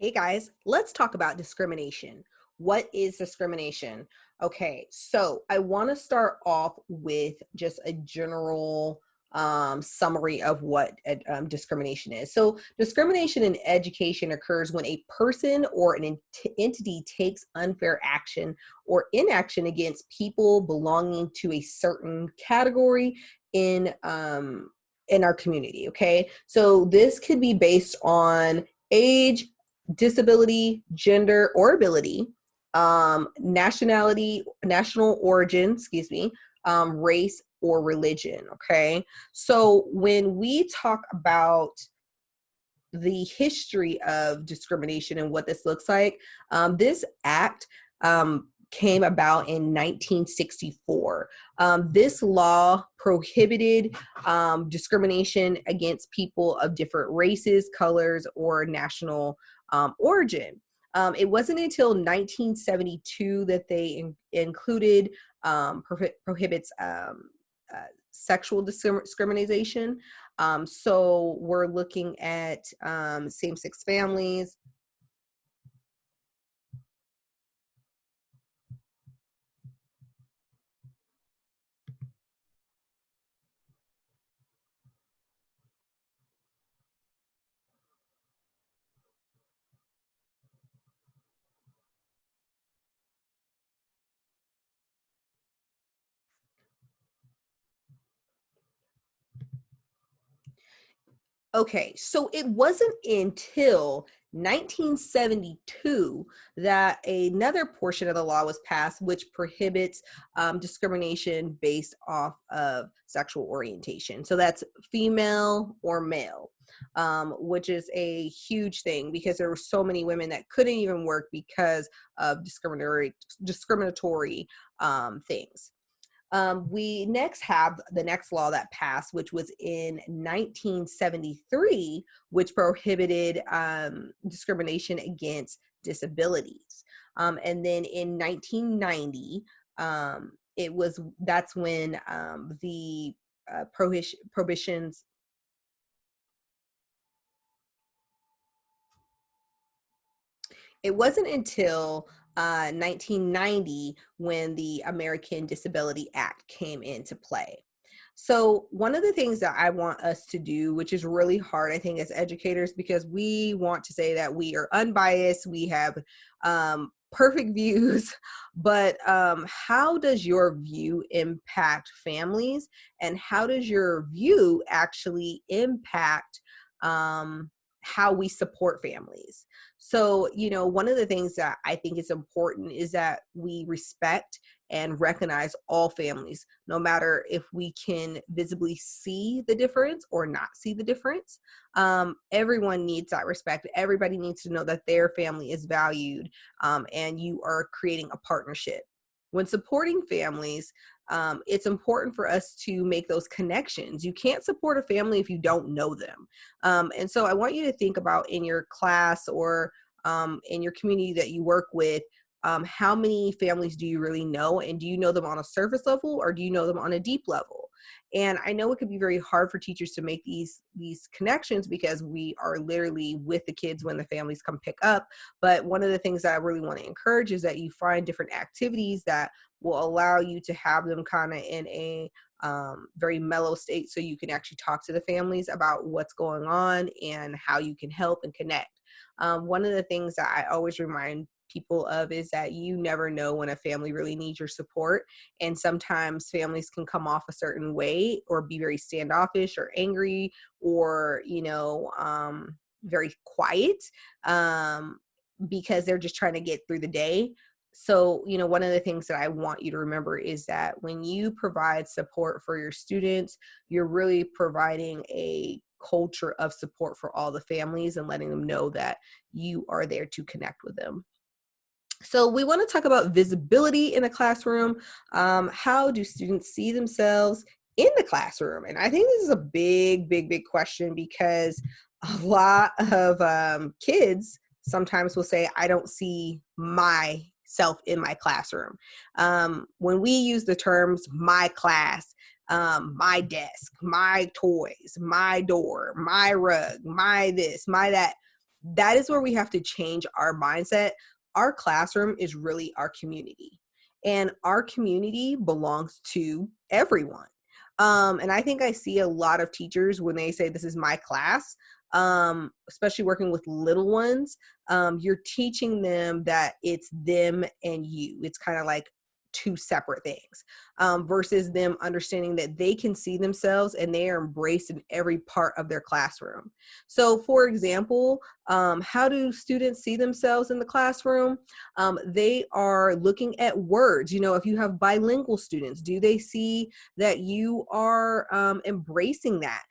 Hey guys, let's talk about discrimination. What is discrimination? Okay, so I want to start off with just a general summary of what discrimination is. So, discrimination in education occurs when a person or an entity takes unfair action or inaction against people belonging to a certain category in our community. Okay, so this could be based on age, disability, gender, or ability, nationality, national origin, race, or religion. Okay. So when we talk about the history of discrimination and what this looks like, this act came about in 1964. This law prohibited discrimination against people of different races, colors, or national origin. It wasn't until 1972 that they included prohibits sexual discrimination. So we're looking at same-sex families. Okay, so it wasn't until 1972 that another portion of the law was passed, which prohibits discrimination based off of sexual orientation. So that's female or male, which is a huge thing because there were so many women that couldn't even work because of discriminatory things. We next have the next law that passed, which was in 1973, which prohibited discrimination against disabilities. And then in 1990, that's when the prohibitions. It wasn't until 1990 when the American Disability Act came into play. So one of the things that I want us to do, which is really hard, I think, as educators, because we want to say that we are unbiased, we have perfect views, but how does your view impact families, and how does your view actually impact how we support families? So, one of the things that I think is important is that we respect and recognize all families, no matter if we can visibly see the difference or not see the difference. Everyone needs that respect. Everybody needs to know that their family is valued, and you are creating a partnership. When supporting families, it's important for us to make those connections. You can't support a family if you don't know them. And so I want you to think about in your class or in your community that you work with, how many families do you really know? And do you know them on a surface level, or do you know them on a deep level? And I know it could be very hard for teachers to make these connections because we are literally with the kids when the families come pick up. But one of the things that I really want to encourage is that you find different activities that will allow you to have them kind of in a very mellow state, so you can actually talk to the families about what's going on and how you can help and connect. One of the things that I always remind people of is that you never know when a family really needs your support. And sometimes families can come off a certain way or be very standoffish or angry or, very quiet, because they're just trying to get through the day. So, one of the things that I want you to remember is that when you provide support for your students, you're really providing a culture of support for all the families and letting them know that you are there to connect with them. So we want to talk about visibility in the classroom. How do students see themselves in the classroom? And I think this is a big, big, big question, because a lot of kids sometimes will say, I don't see myself in my classroom. When we use the terms my class, my desk, my toys, my door, my rug, my this, my that, That is where we have to change our mindset. Our classroom is really our community, and our community belongs to everyone. And I think I see a lot of teachers when they say this is my class, especially working with little ones, you're teaching them that it's them and you. It's kind of like two separate things, versus them understanding that they can see themselves and they are embraced in every part of their classroom. So for example, how do students see themselves in the classroom? They are looking at words. You know, if you have bilingual students, do they see that you are embracing that?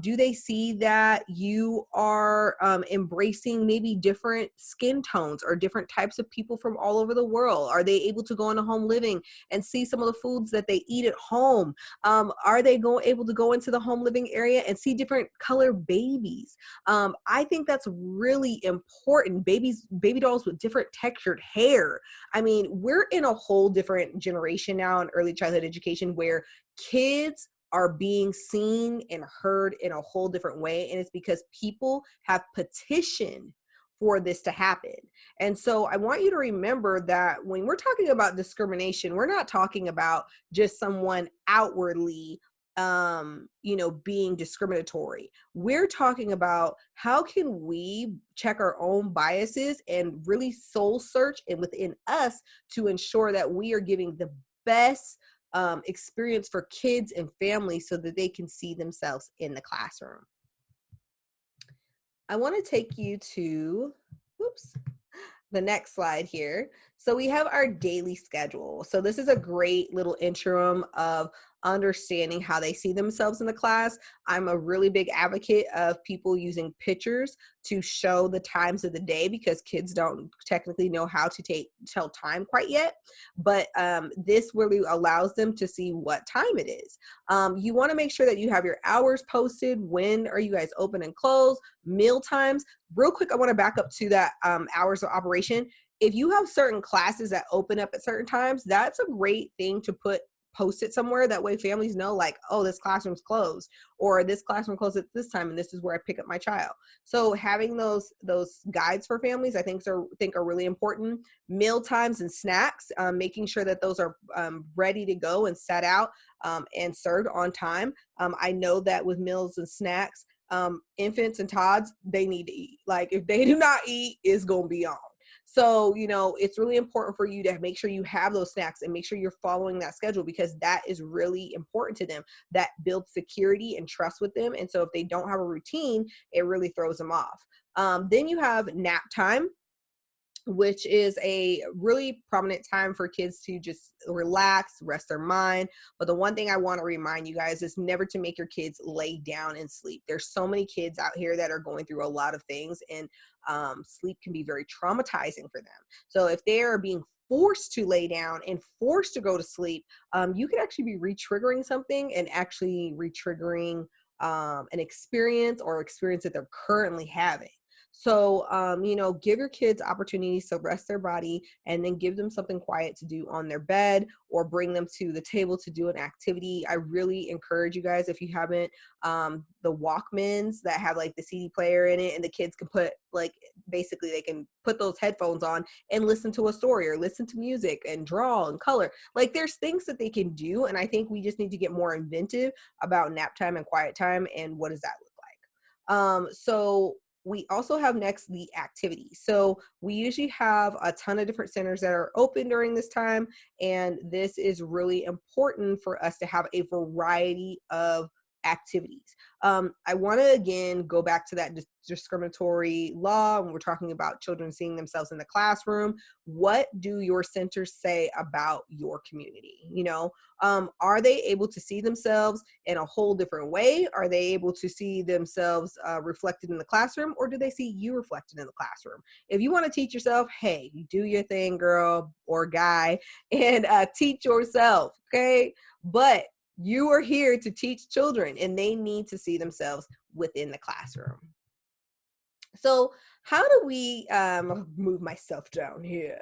Do they see that you are embracing maybe different skin tones or different types of people from all over the world? Are they able to go into home living and see some of the foods that they eat at home? Are they able to go into the home living area and see different color babies? I think that's really important. Baby dolls with different textured hair. I mean, we're in a whole different generation now in early childhood education where kids are being seen and heard in a whole different way. And it's because people have petitioned for this to happen. And so I want you to remember that when we're talking about discrimination, we're not talking about just someone outwardly being discriminatory. We're talking about how can we check our own biases and really soul search and within us to ensure that we are giving the best experience for kids and families so that they can see themselves in the classroom. I want to take you to, the next slide here. So we have our daily schedule. So this is a great little interim of understanding how they see themselves in the class. I'm a really big advocate of people using pictures to show the times of the day because kids don't technically know how to tell time quite yet. But this really allows them to see what time it is. You want to make sure that you have your hours posted. When are you guys open and close? Meal times. Real quick, I want to back up to that hours of operation. If you have certain classes that open up at certain times, that's a great thing to post it somewhere. That way families know like, oh, this classroom's closed or this classroom closed at this time and this is where I pick up my child. So having those guides for families, I think are really important. Mealtimes and snacks, making sure that those are ready to go and set out and served on time. I know that with meals and snacks, infants and tots, they need to eat. Like if they do not eat, it's going to be on. So, it's really important for you to make sure you have those snacks and make sure you're following that schedule because that is really important to them. That builds security and trust with them. And so if they don't have a routine, it really throws them off. Then you have nap time, which is a really prominent time for kids to just relax, rest their mind. But the one thing I want to remind you guys is never to make your kids lay down and sleep. There's so many kids out here that are going through a lot of things, and sleep can be very traumatizing for them. So if they are being forced to lay down and forced to go to sleep, you could actually be re-triggering something and actually re-triggering an experience or experience that they're currently having. So, give your kids opportunities to rest their body and then give them something quiet to do on their bed or bring them to the table to do an activity. I really encourage you guys, if you haven't, the Walkmans that have like the CD player in it and the kids can put basically they can put those headphones on and listen to a story or listen to music and draw and color. Like there's things that they can do. And I think we just need to get more inventive about nap time and quiet time and what does that look like. So we also have next the activities. So we usually have a ton of different centers that are open during this time. And this is really important for us to have a variety of activities. I want to again go back to that discriminatory law when we're talking about children seeing themselves in the classroom. What do your centers say about your community? Are they able to see themselves in a whole different way? Are they able to see themselves reflected in the classroom, or do they see you reflected in the classroom? If you want to teach yourself, hey, you do your thing, girl or guy, and teach yourself, okay? But you are here to teach children and they need to see themselves within the classroom. So how do we move myself down here?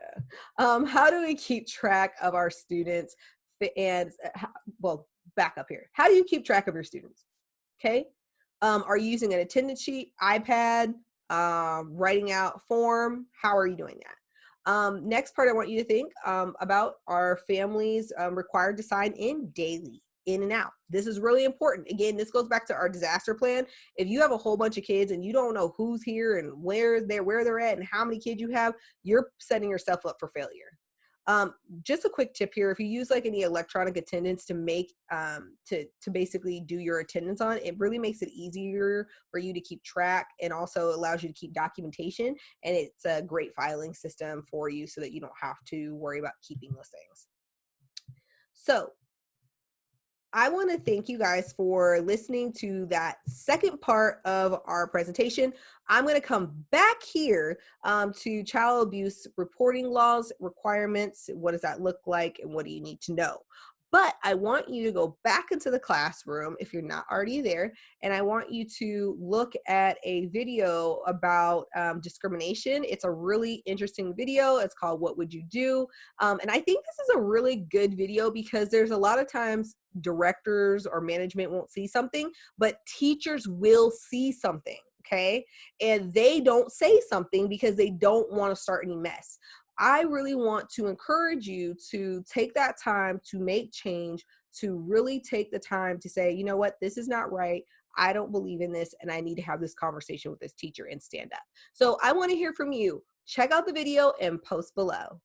How do we keep track of our students and back up here. How do you keep track of your students? Okay. Are you using an attendance sheet, iPad, writing out form. How are you doing that? Next part I want you to think about are families required to sign in daily, in and out. This is really important. Again, this goes back to our disaster plan. If you have a whole bunch of kids and you don't know who's here and where they're at and how many kids you have, you're setting yourself up for failure. Just a quick tip here: if you use like any electronic attendance to make to basically do your attendance on, it really makes it easier for you to keep track, and also allows you to keep documentation. And it's a great filing system for you so that you don't have to worry about keeping those things. So I want to thank you guys for listening to that second part of our presentation. I'm going to come back here to child abuse reporting laws, requirements. What does that look like, and what do you need to know? But I want you to go back into the classroom if you're not already there, and I want you to look at a video about discrimination. It's a really interesting video. It's called "What Would You Do?" And I think this is a really good video because there's a lot of times directors or management won't see something, but teachers will see something, okay? And they don't say something because they don't want to start any mess. I really want to encourage you to take that time to make change, to really take the time to say, you know what, this is not right. I don't believe in this, and I need to have this conversation with this teacher and stand up. So I want to hear from you. Check out the video and post below.